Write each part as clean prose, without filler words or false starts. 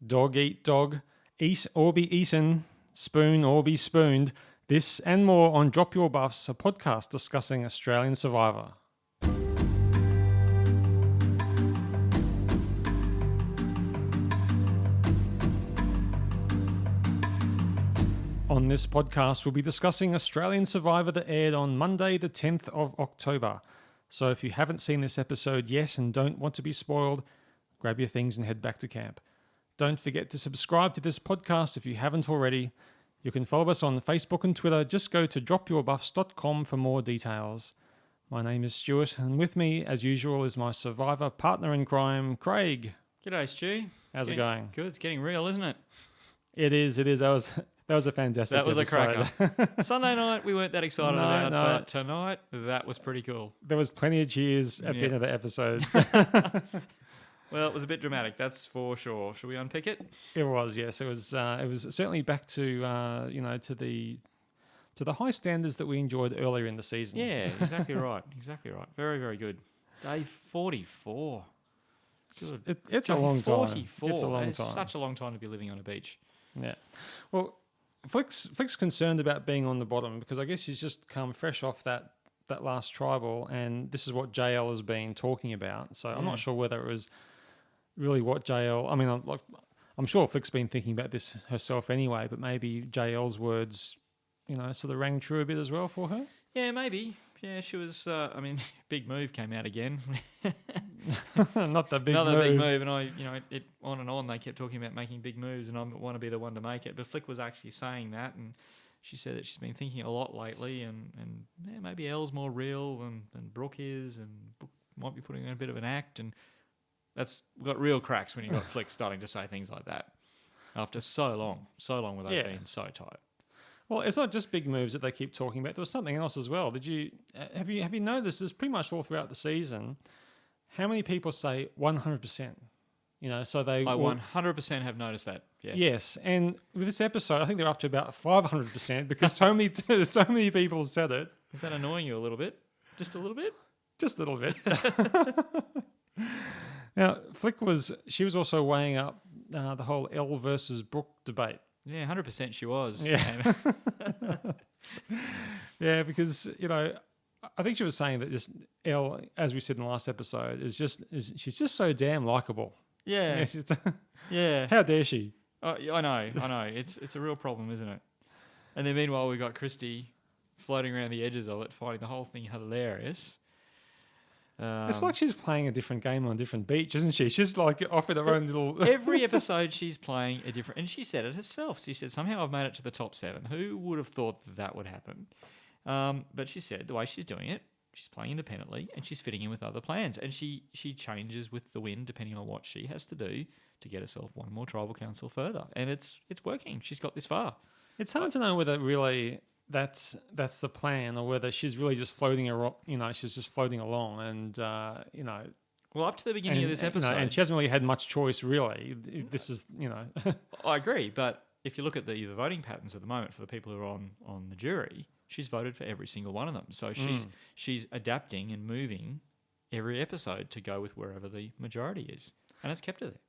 dog eat dog, eat or be eaten, spoon or be spooned. This and more on Drop Your Buffs, a podcast discussing Australian Survivor. On this podcast, we'll be discussing Australian Survivor that aired on Monday, the 10th of October. So if you haven't seen this episode yet and don't want to be spoiled, grab your things and head back to camp. Don't forget to subscribe to this podcast if you haven't already. You can follow us on Facebook and Twitter. Just go to dropyourbuffs.com for more details. My name is Stuart, and with me, as usual, is my Survivor partner in crime, Craig. G'day, Stu. How's it going? Good. It's getting real, isn't it? It is. That was a fantastic That was episode. a cracker. Sunday night, we weren't that excited about, but tonight, that was pretty cool. There was plenty of cheers at the end of the episode. Well, it was a bit dramatic, that's for sure. Should we unpick it? It was, yes. It was certainly back to to the high standards that we enjoyed earlier in the season. Yeah, exactly right. Exactly right. Very, very good. Day 44. It's a long time. 44. It's a long That time. is such a long time to be living on a beach. Yeah. Well, Flick's concerned about being on the bottom because I guess he's just come fresh off that last tribal, and this is what JL has been talking about. So I'm not sure whether it was really what JL. I mean, I'm sure Flick's been thinking about this herself anyway, but maybe JL's words, sort of rang true a bit as well for her. Yeah, maybe. Yeah, she was. Big Move came out again. Not the big Another move. big move, and it on and on. They kept talking about making big moves, and I want to be the one to make it. But Flick was actually saying that, and she said that she's been thinking a lot lately, and maybe Elle's more real than Brooke is, and Brooke might be putting in a bit of an act, and that's got real cracks when you got Flick starting to say things like that after so long without being so tight. Well, it's not just big moves that they keep talking about. There was something else as well. Did you have you noticed? This pretty much all throughout the season. How many people say 100%? So they. I 100% have noticed that. Yes. Yes, and with this episode, I think they're up to about 500% because so many people said it. Is that annoying you a little bit? Just a little bit? Just a little bit. Now, Flick was also weighing up the whole Elle versus Brooke debate. Yeah, 100% she was. Yeah. Yeah, because, I think she was saying that just Elle, as we said in the last episode, she's just so damn likable. Yeah. Yeah. How dare she? I know. It's a real problem, isn't it? And then meanwhile, we got Christy floating around the edges of it, finding the whole thing hilarious. It's like she's playing a different game on a different beach, isn't she? She's like off in her own little... Every episode she's playing a different... And she said it herself. She said, somehow I've made it to the top 7. Who would have thought that would happen? But she said the way she's doing it, she's playing independently and she's fitting in with other plans. And she changes with the wind depending on what she has to do to get herself one more tribal council further. And it's working. She's got this far. It's hard to know whether really... That's the plan, or whether she's really just floating she's just floating along, and Well, up to the beginning of this episode, and she hasn't really had much choice, really. This is, I agree, but if you look at the voting patterns at the moment for the people who are on the jury, she's voted for every single one of them. So she's adapting and moving every episode to go with wherever the majority is, and it's kept her there.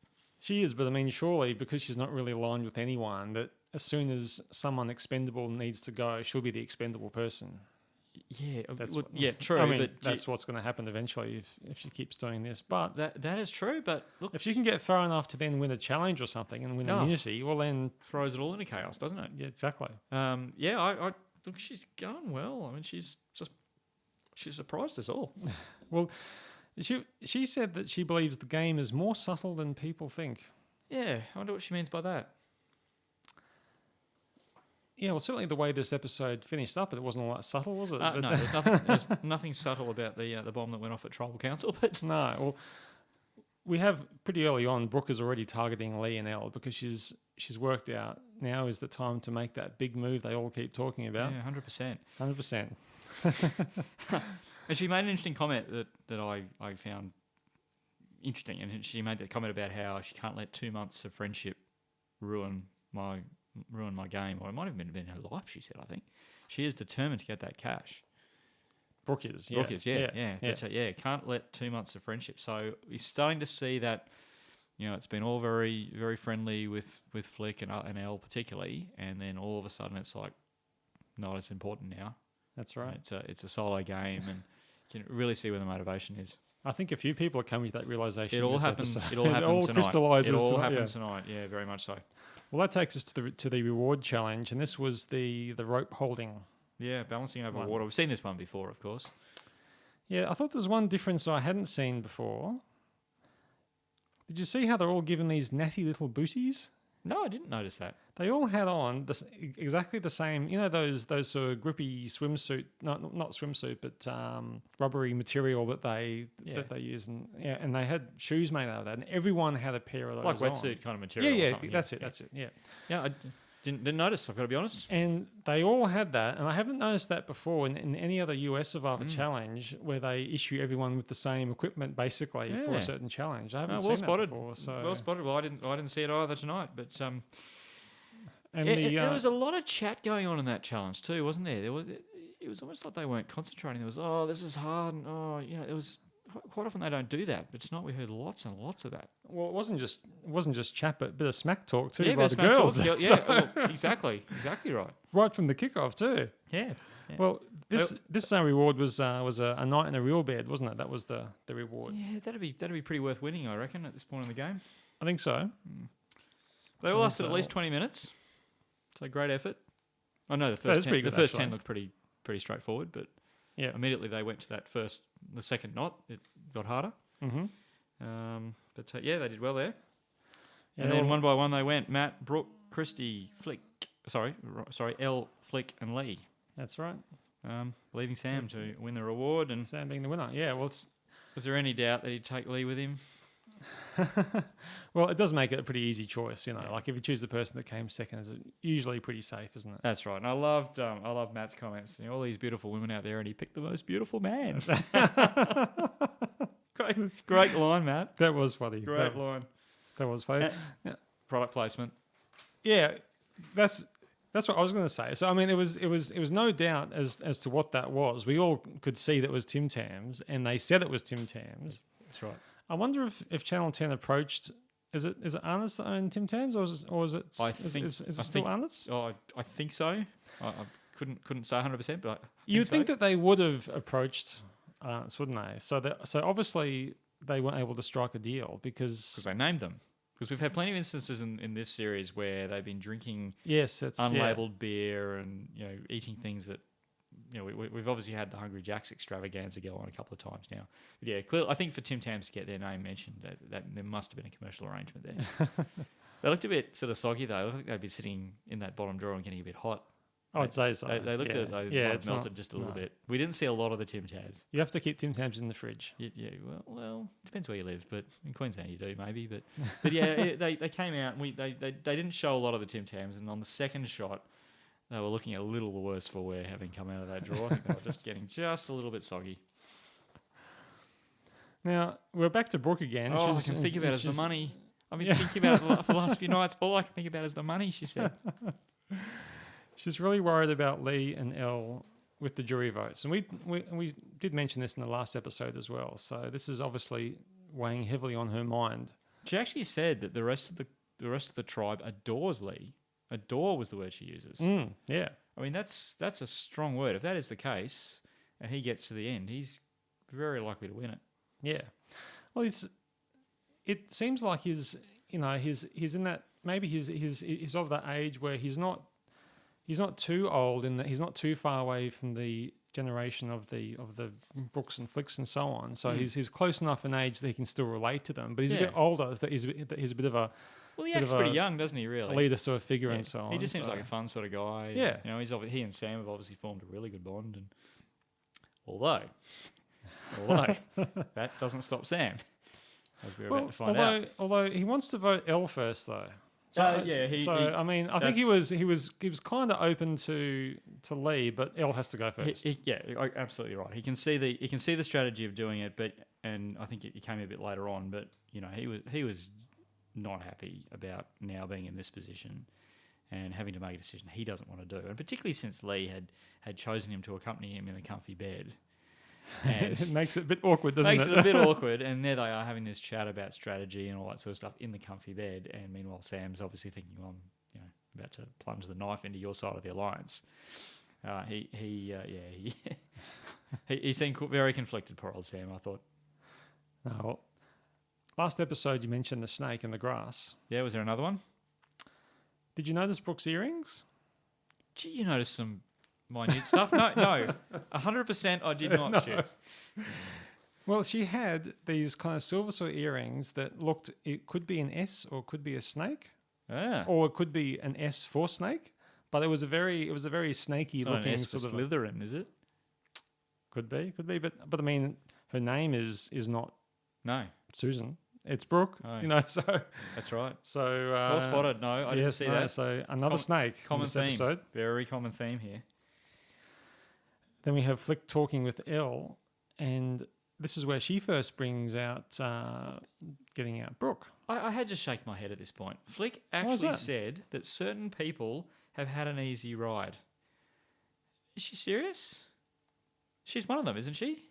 She is, but I mean, surely because she's not really aligned with anyone, that as soon as someone expendable needs to go, she'll be the expendable person. Yeah, True. I mean, but that's what's going to happen eventually if she keeps doing this. But that is true. But look, if she can get far enough to then win a challenge or something and win immunity, well then throws it all into chaos, doesn't it? Yeah, exactly. I look, she's going well. I mean, she's surprised us all. Well. She said that she believes the game is more subtle than people think. Yeah, I wonder what she means by that. Yeah, well, certainly the way this episode finished up, it wasn't all that subtle, was it? No, there's nothing subtle about the bomb that went off at Tribal Council. But no, well, we have pretty early on, Brooke is already targeting Lee and Elle because she's worked out now is the time to make that big move they all keep talking about. Yeah, 100%. 100%. And she made an interesting comment that I found interesting, and she made that comment about how she can't let 2 months of friendship ruin my game, or it might have been her life. She said, I think she is determined to get that cash. Brooke is, yeah. Can't let 2 months of friendship. So we're starting to see that It's been all very, very friendly with Flick and Elle particularly, and then all of a sudden it's like not as important now. That's right. It's a solo game, and you can really see where the motivation is. I think a few people are coming to that realization. It all happened. It all happened tonight. Crystallizes. It all happened tonight. Yeah, very much so. Well, that takes us to the reward challenge, and this was the rope holding. Yeah, balancing over one. water. We've seen this one before, of course. Yeah, I thought there was one difference I hadn't seen before. Did you see how they're all given these natty little booties? No, I didn't notice that. They all had on exactly the same, those sort of grippy swimsuit, not swimsuit, but rubbery material that they use, and they had shoes made out of that, and everyone had a pair of those, like wetsuit kind of material. Yeah, or something. that's it. Yeah. Yeah, I didn't notice. I've got to be honest. And they all had that, and I haven't noticed that before in any other US Survivor challenge where they issue everyone with the same equipment basically for a certain challenge. I haven't seen that before. So well spotted. Well, I didn't see it either tonight, but and there was a lot of chat going on in that challenge too, wasn't there? It was almost like they weren't concentrating. There was, this is hard, and it was. Quite often they don't do that, but tonight we heard lots and lots of that. Well, it wasn't just chat, but a bit of smack talk too by the girls. Exactly right. Right from the kickoff too. Yeah. Well, this reward was a night in a real bed, wasn't it? That was the reward. Yeah, that'd be pretty worth winning, I reckon, at this point in the game. I think so. They all lasted at least 20 minutes. So great effort. I know the first 10, the first 10 looked pretty straightforward, but yeah, immediately they went to the second knot. It got harder. Mm-hmm. But they did well there. Yeah, and then one by one they went. Matt, Brooke, Christy, Flick. Sorry, Elle, Flick, and Lee. That's right. Leaving Sam to win the reward, and Sam being the winner. Yeah. Well, was there any doubt that he'd take Lee with him? Well, it does make it a pretty easy choice, Like if you choose the person that came second, it's usually pretty safe, isn't it? That's right. And I loved Matt's comments. All these beautiful women out there, and he picked the most beautiful man. Great line, Matt. That was funny. Great line. That was funny. Product placement. Yeah, that's what I was going to say. So I mean, it was no doubt as to what that was. We all could see that it was Tim Tams, and they said it was Tim Tams. That's right. I wonder if Channel 10 approached. Is it Arnott's that own Tim Tams, or is it? Is it still Arnott's? Oh, I think so. I couldn't say 100%, but you'd think that they would have approached Arnott's, wouldn't they? So obviously they weren't able to strike a deal because they named them. Because we've had plenty of instances in this series where they've been drinking unlabeled beer and eating things that we've obviously had the Hungry Jacks extravaganza go on a couple of times now. But yeah, clearly, I think for Tim Tams to get their name mentioned, that there must have been a commercial arrangement there. They looked a bit sort of soggy though. They looked like they'd be sitting in that bottom drawer and getting a bit hot. I'd say so. They looked at they might have melted just a little bit. We didn't see a lot of the Tim Tams. You have to keep Tim Tams in the fridge. Yeah. Well, depends where you live, but in Queensland you do maybe. But yeah, they came out and they didn't show a lot of the Tim Tams, and on the second shot, they were looking a little the worse for wear having come out of that drawer. I think they were just getting just a little bit soggy. Now we're back to Brooke again. All I can think about is the money. I've been thinking about it for the last few nights. All I can think about is the money, she said. She's really worried about Lee and Elle with the jury votes. And we did mention this in the last episode as well. So this is obviously weighing heavily on her mind. She actually said that the rest of the tribe adores Lee. Adore was the word she uses. Yeah. I mean, that's a strong word. If that is the case and he gets to the end, he's very likely to win it. Yeah. Well, it seems like he's in that, maybe he's of that age where he's not too old in that he's not too far away from the generation of the Brooks and Flicks and so on. So he's close enough in age that he can still relate to them. But he's a bit older. That he's a bit of a he acts pretty young, doesn't he? Really, a leader sort of figure and so on. He just seems like a fun sort of guy. Yeah, he and Sam have obviously formed a really good bond. And although that doesn't stop Sam, as we're about to find out. Although he wants to vote Elle first, though. I think he was kind of open to Lee, but Elle has to go first. Absolutely right. He can see the strategy of doing it, and I think it came a bit later on. But he was not happy about now being in this position and having to make a decision he doesn't want to do, and particularly since Lee had chosen him to accompany him in the comfy bed. And It makes it a bit awkward, doesn't makes it? it a bit awkward. And there they are having this chat about strategy and all that sort of stuff in the comfy bed. And meanwhile, Sam's obviously thinking, well, I'm about to plunge the knife into your side of the alliance. He seemed very conflicted, poor old Sam, I thought. Oh, well, last episode you mentioned the snake in the grass. Yeah, was there another one? Did you notice Brooke's earrings? Gee, you noticed some minute stuff? No, 100% I did not, Stu. Well, she had these kind of silver sort of earrings that looked, it could be an S or it could be a snake, Ah, or it could be an S for snake, but it was a very snaky it's not looking an S for sort of. Slytherin, is it? Could be, but I mean, her name is not No, Susan. It's Brooke, Oh. So that's right. well Spotted. No, I didn't see that. So another snake in Common this theme. episode. Very common theme here. Then we have Flick talking with Elle, and this is where she first brings out getting out Brooke. I had to shake my head at this point. Flick Why is actually that? said that certain people have had an easy ride. Is she serious? She's one of them, isn't she?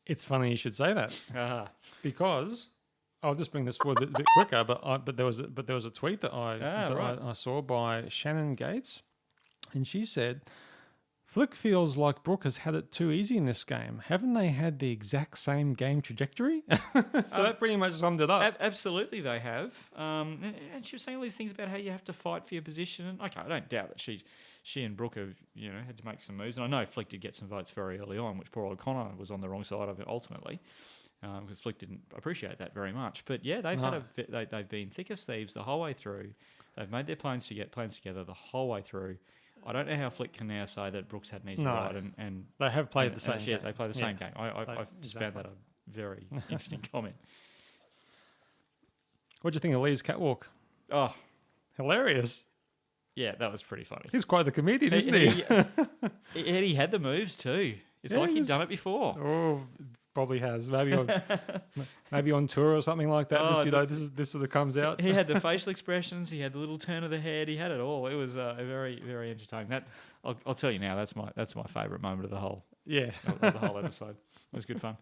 It's funny you should say that Ah, because I'll just bring this forward a bit quicker. But there was a tweet that right. I saw by Shannon Gates, and she said, "Flick feels like Brooke has had it too easy in this game. Haven't they had the exact same game trajectory?" So that pretty much summed it up. absolutely, they have. And she was saying all these things about how you have to fight for your position. And okay, I don't doubt that she and Brooke have had to make some moves. And I know Flick did get some votes very early on, which poor old Connor was on the wrong side of it ultimately, because Flick didn't appreciate that very much. But yeah, they've been thick as thieves the whole way through. They've made their plans together the whole way through. I don't know how Flick can now say that Brooks had an easy ride, and They have played the same game. They play the same game. I just exactly. found that a very interesting comment. What do you think of Lee's catwalk? Oh, Hilarious. yeah, that was pretty funny. He's quite the comedian, isn't he? He had the moves too. It's Yeah, like he he'd was- done it before. Oh, probably has. Maybe on tour or something like that. Oh, This sort of comes out. He had the facial expressions. He had the little turn of the head. He had it all. It was very, very entertaining. That I'll tell you now. That's my favourite moment of the whole Yeah. episode. It was good fun.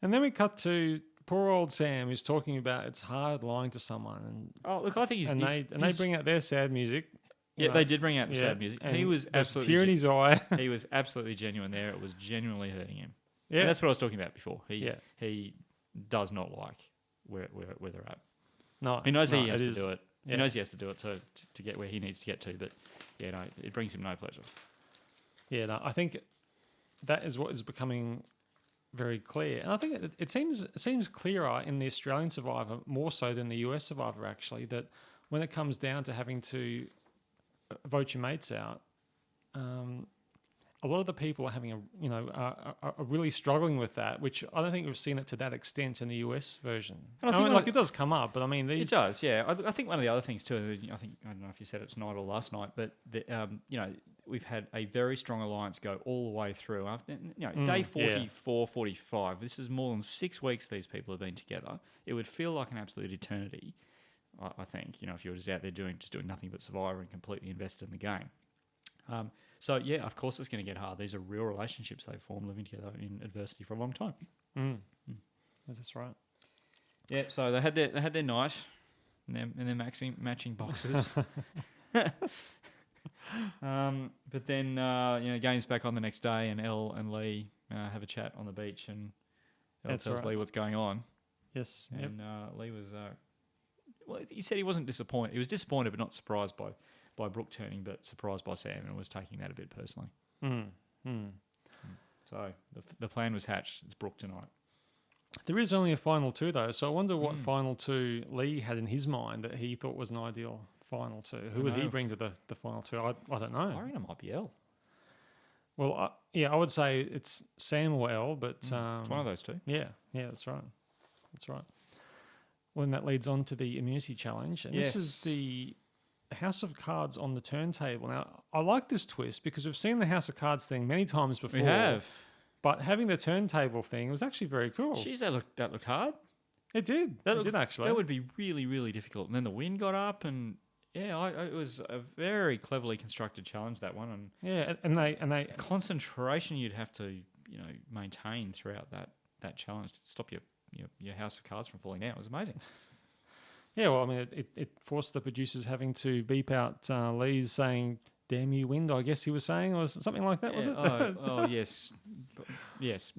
And then we cut to poor old Sam, who's talking about it's hard lying to someone, Oh, look, I think they bring out their sad music. you Yeah, know. they did bring out the Yeah, sad music. and He was there's a absolutely tear in his eye. he was absolutely genuine there. It was genuinely hurting him. Yeah, And that's what I was talking about before. Yeah. He does not like where they're at. no, He knows no, he has it to is- do it. yeah. He knows he has to do it to get where he needs to get to. But yeah, no, it brings him no pleasure. Yeah, no, I think that is what is becoming very clear, and I think it seems clearer in the Australian Survivor more so than the US Survivor actually. That when it comes down to having to vote your mates out, a lot of the people are having are really struggling with that, which I don't think we've seen it to that extent in the US version. And I I think mean, one like it does come up, but I mean, It does, yeah. I think one of the other things too. I don't know if you said it tonight or last night, but we've had a very strong alliance go all the way through. After day 44, 45. This is more than 6 weeks. These people have been together. It would feel like an absolute eternity. I think if you were just out there doing nothing but Survivor and completely invested in the game. So yeah, of course it's going to get hard. These are real relationships they've formed living together in adversity for a long time. That's right. Yeah, so they had their night and their matching boxes. But then game's back on the next day, and Elle and Lee have a chat on the beach, and Elle That's tells right. Lee what's going on, Yes. Yep. and Lee was he said he wasn't disappointed. He was disappointed, but not surprised by Brooke turning, but surprised by Sam, and was taking that a bit personally. So the plan was hatched. It's Brooke tonight. There is only a final two though, so I wonder what final two Lee had in his mind that he thought was an ideal final two. Who would he know. bring to the final two? I don't know. I reckon it might be Elle. Well, I would say it's Sam or Elle, but It's one of those two. yeah, that's right. Well, then that leads on to the immunity challenge, and this is Yes. the House of Cards on the turntable. Now, I like this twist because we've seen the House of Cards thing many times before. We have. But having the turntable thing was actually very cool. Jeez, that looked hard. It did. It did actually. That would be really, really difficult. And then the wind got up, and It was a very cleverly constructed challenge, that one, and Yeah, and they concentration you'd have to maintain throughout that challenge to stop your house of cards from falling down. It was amazing. yeah. Well, I mean, it forced the producers having to beep out Lee's saying "Damn you, wind." I guess he was saying, or something like that. Was it? Yes, yes,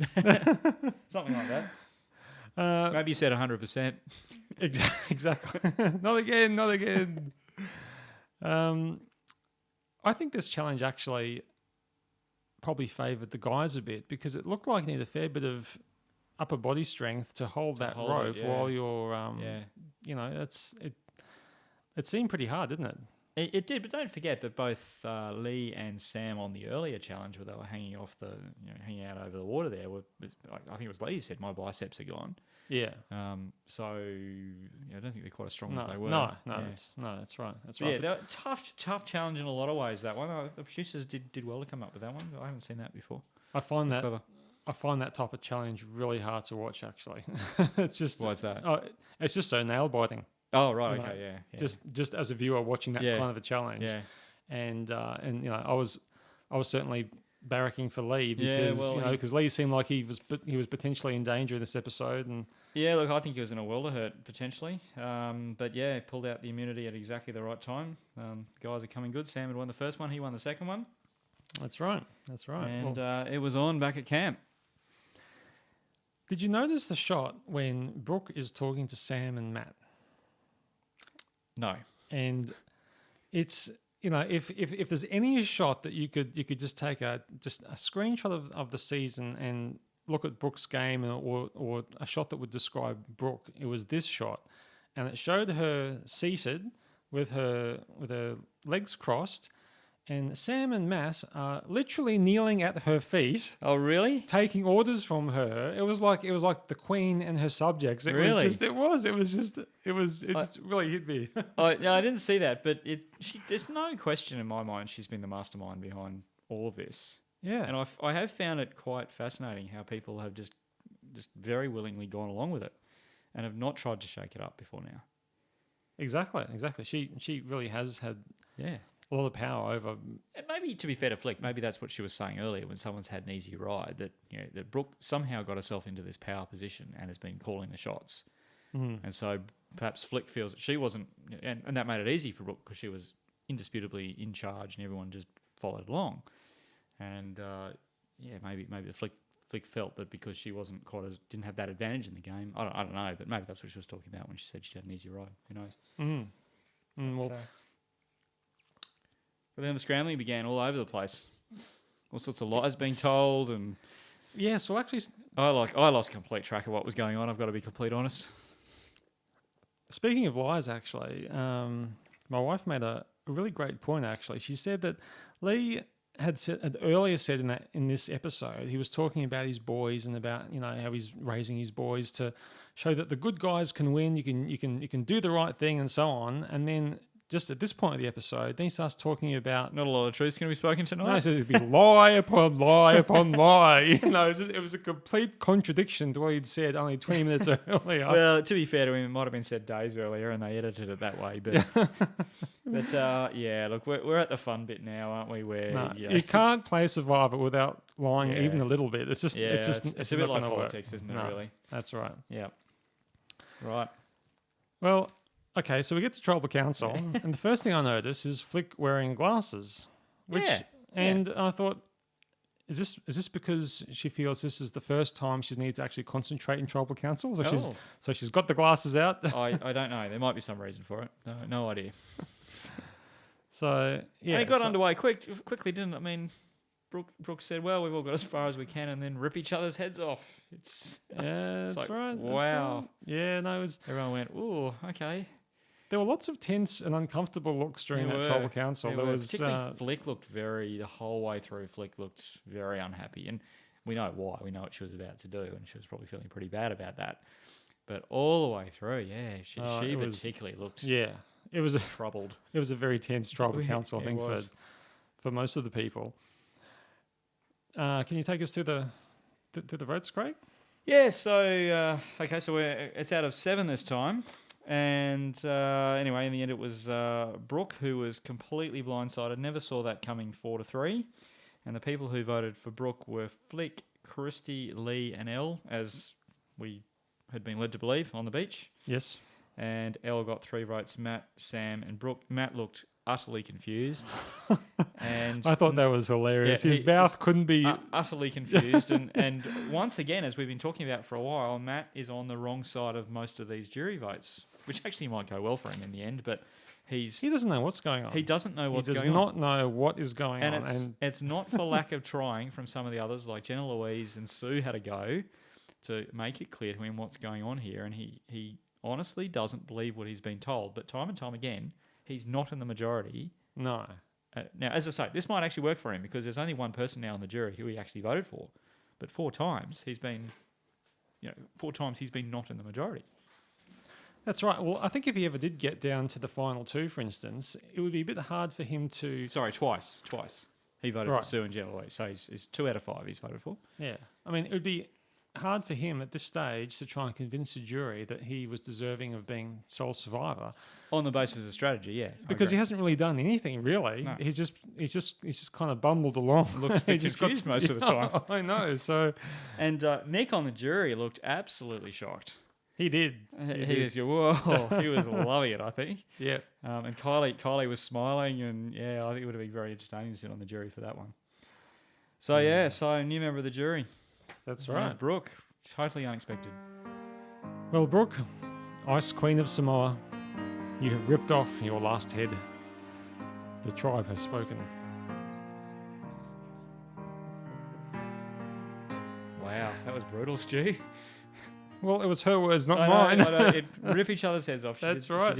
something like that. Uh, Maybe you said 100%. exactly. Not again. Not again. I think this challenge actually probably favoured the guys a bit because it looked like you need a fair bit of upper body strength to hold that hold rope it, yeah. while you're, Yeah. you know, it seemed pretty hard, didn't it? It did, but don't forget that both Lee and Sam on the earlier challenge, where they were hanging off hanging out over the water there, I think it was Lee who said, "My biceps are gone." Yeah. So I don't think they're quite as strong as they were. No, Yeah. that's right. That's But right. yeah, they were tough challenge in a lot of ways. That one, the producers did well to come up with that one. I haven't seen that before. I find that Clever. I find that type of challenge really hard to watch. Actually, it's just Why is that? it's just so nail biting. Oh right, You know, okay, yeah. Just as a viewer watching that Yeah. kind of a challenge. yeah. And you know, I was certainly barracking for Lee Yeah, because well, because Lee seemed like he was potentially in danger in this episode, and Yeah, look, I think he was in a world of hurt potentially. But yeah, pulled out the immunity at exactly the right time. Guys are coming good. Sam had won the first one. He won the second one. that's right. And Well, it was on back at camp. did you notice the shot when Brooke is talking to Sam and Matt? No. And it's if there's any shot that you could just take a screenshot of the season and look at Brooke's game or a shot that would describe Brooke, it was this shot, and it showed her seated with her legs crossed, and Sam and Matt are literally kneeling at her feet, Oh, really? taking orders from her. It was like the queen and her subjects. It Really? It's really hit me. I didn't see that, but there's no question in my mind she's been the mastermind behind all of this. Yeah. And I have found it quite fascinating how people have just very willingly gone along with it and have not tried to shake it up before now. Exactly. She really has had Yeah. a lot of power over. And maybe, to be fair to Flick, maybe that's what she was saying earlier when someone's had an easy ride, that that Brooke somehow got herself into this power position and has been calling the shots. And so perhaps Flick feels that she wasn't, and that made it easy for Brooke because she was indisputably in charge and everyone just followed along. And maybe the Flick felt that because she wasn't didn't have that advantage in the game. I don't know, but maybe that's what she was talking about when she said she had an easy ride. Who knows? Well, But then the scrambling began all over the place. All sorts of lies being told, and yeah. So actually, I lost complete track of what was going on. I've got to be completely honest. speaking of lies, actually, my wife made a really great point. Actually, she said that Lee had earlier said in this episode, he was talking about his boys and about how he's raising his boys to show that the good guys can win. You can do the right thing and so on. And then just at this point of the episode, then he starts talking about. Not a lot of truth's going to be spoken tonight. No, he says it'd be lie upon lie upon lie. It was a complete contradiction to what he'd said only 20 minutes earlier. Well, to be fair to him, it might have been said days earlier, and they edited it that way. But, look, we're at the fun bit now, aren't we? Where you can't play Survivor without lying even a little bit. It's just it's a bit like politics, work. isn't it? Really? That's right. Yeah. Right. Well, okay, so we get to Tribal Council, and the first thing I notice is Flick wearing glasses. And I thought, is this because she feels this is the first time she's needed to actually concentrate in Tribal Council? So she's got the glasses out. I don't know. There might be some reason for it. No idea. So yeah, and it got underway quickly, didn't it? I mean, Brooke said, "Well, we've all got as far as we can, and then rip each other's heads off." That's like, right. Wow. Right. Yeah, no, Everyone went, "Ooh, okay." There were lots of tense and uncomfortable looks during that Tribal Council. There was particularly Flick looked the whole way through. Flick looked very unhappy, and we know why. We know what she was about to do, and she was probably feeling pretty bad about that. But all the way through, she particularly looked it was troubled. It was a very tense Tribal Council, I think, for most of the people. Can you take us through the votes, Craig? Yeah. So so it's out of 7 this time. And anyway, in the end, it was Brooke who was completely blindsided. Never saw that coming 4-3. And the people who voted for Brooke were Flick, Christy, Lee, and Elle, as we had been led to believe on the beach. Yes. And Elle got 3 votes, Matt, Sam, and Brooke. Matt looked utterly confused. And I thought that was hilarious. Yeah, His mouth couldn't be... utterly confused. and once again, as we've been talking about for a while, Matt is on the wrong side of most of these jury votes, which actually might go well for him in the end, but he doesn't know what's going on. He doesn't know what's going on. He does not know what is going on. And it's not for lack of trying from some of the others, like Jenna Louise and Sue had a go to make it clear to him what's going on here, and he honestly doesn't believe what he's been told. But time and time again, he's not in the majority. No. Now, as I say, this might actually work for him because there's only one person now in the jury who he actually voted for. But 4 times he's been not in the majority. That's right. Well, I think if he ever did get down to the final 2, for instance, it would be a bit hard for him to... Sorry, twice. He voted for Sue and Jenna Louise. So he's 2 out of 5 he's voted for. Yeah. I mean, it would be hard for him at this stage to try and convince a jury that he was deserving of being sole survivor. On the basis of strategy, yeah. Because he hasn't really done anything, really. No. He's just kind of bumbled along. Looked confused most of the time. I know. So, and Nick on the jury looked absolutely shocked. He did. He was whoa. He was loving it, I think. Yeah. And Kylie was smiling, and yeah, I think it would have been very entertaining to sit on the jury for that one. So so new member of the jury. That's right. Brooke. Totally unexpected. Well, Brooke, Ice Queen of Samoa, you have ripped off your last head. The tribe has spoken. Wow, that was brutal, Stu. Well, it was her words, not I mine. know, it'd rip each other's heads off. That's right.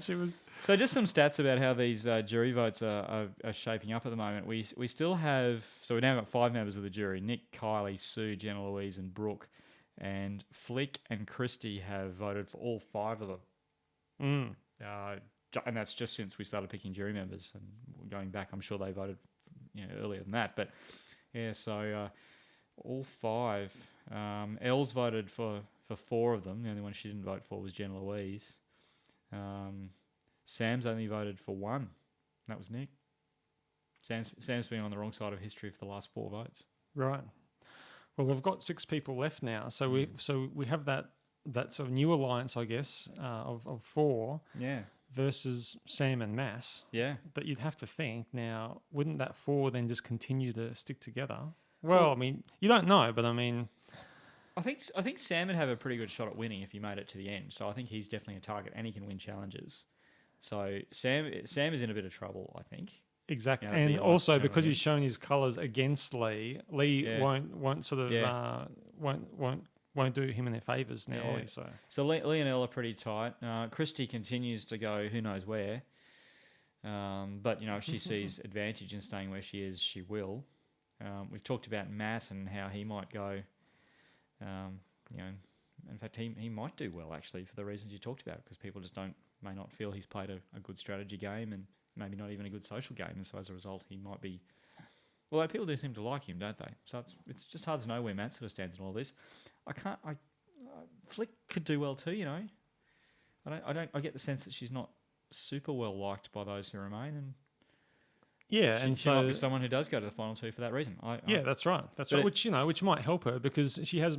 She was. So just some stats about how these jury votes are shaping up at the moment. We still have... So we've now got 5 members of the jury. Nick, Kylie, Sue, Jenna Louise and Brooke. And Flick and Christy have voted for all 5 of them. And that's just since we started picking jury members. And going back, I'm sure they voted earlier than that. But yeah, so all 5. Elle's voted for 4 of them. The only one she didn't vote for was Jenna Louise. Sam's only voted for 1. That was Nick. Sam's been on the wrong side of history for the last 4 votes. Right. Well, we've got 6 people left now, so we have that sort of new alliance, I guess, of 4. Yeah. Versus Sam and Matt. Yeah. But you'd have to think now, wouldn't that 4 then just continue to stick together? Well, I mean, you don't know, but I mean, I think Sam would have a pretty good shot at winning if he made it to the end. So I think he's definitely a target, and he can win challenges. So Sam is in a bit of trouble, I think. Exactly, and also because he's shown his colours against Lee won't sort of won't do him any favours now. Yeah. So Lee and Elle are pretty tight. Christy continues to go who knows where, but if she sees advantage in staying where she is, she will. We've talked about Matt and how he might go. In fact, he might do well actually for the reasons you talked about, because people just may not feel he's played a good strategy game and maybe not even a good social game, and so as a result he might be. Well, people do seem to like him, don't they? So it's just hard to know where Matt sort of stands in all this. Flick could do well too, I get the sense that she's not super well liked by those who remain, and she might be someone who does go to the final 2 for that reason. That's right. That's right. Which might help her because she has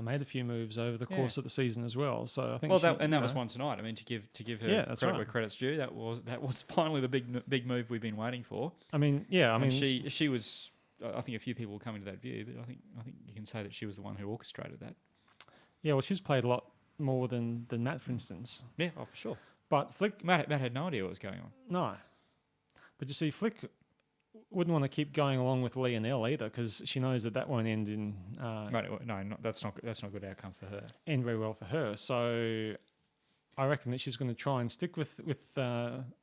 made a few moves over the course of the season as well. So I think. Well, that was one tonight. I mean, to give her credit where credit's due, that was finally the big move we've been waiting for. I mean, she was. I think a few people will come into that view, but I think you can say that she was the one who orchestrated that. Yeah, well, she's played a lot more than Matt, for instance. Yeah, for sure. But Flick, Matt had no idea what was going on. No, but you see, Flick wouldn't want to keep going along with Lee and Elle either, because she knows that won't end in. That's not a good outcome for her. End very well for her. So I reckon that she's going to try and stick with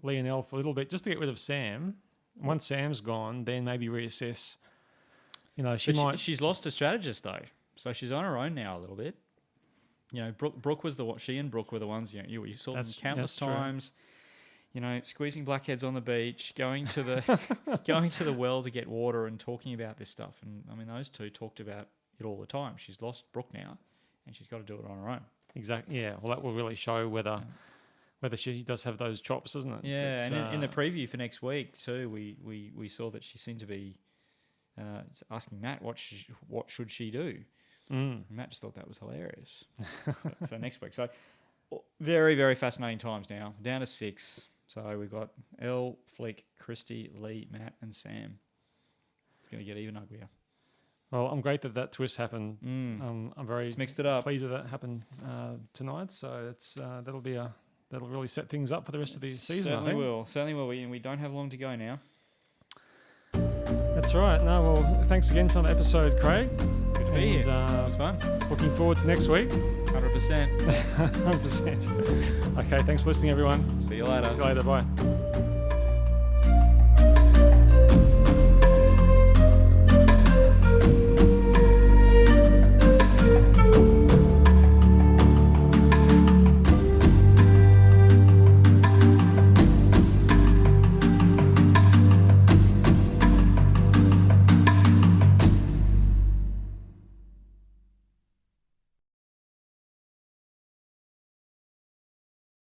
Lee and Elle for a little bit, just to get rid of Sam. Once Sam's gone, then maybe reassess. She's lost a strategist though, so she's on her own now a little bit. Brooke was she and Brooke were the ones you saw them countless times. Squeezing blackheads on the beach, going to the well to get water, and talking about this stuff. And I mean, those two talked about it all the time. She's lost Brooke now, and she's got to do it on her own. exactly. Yeah, well, that will really show whether she does have those chops, isn't it? Yeah, But, and in the preview for next week too, we saw that she seemed to be asking Matt what should she do. Matt just thought that was hilarious for next week. So very, very fascinating times now. Down to 6. So we've got Elle, Flick, Christy, Lee, Matt, and Sam. It's going to get even uglier. Well, I'm great that twist happened. I'm very It's mixed it up. pleased that happened tonight. So it's that'll really set things up for the rest of the season. I think. Certainly will. We don't have long to go now. That's right. No, well, thanks again for the episode, Craig. Good to be here. It was fun. Looking forward to next week. 100%. 100%. Okay, thanks for listening, everyone. See you later. See you later. Bye.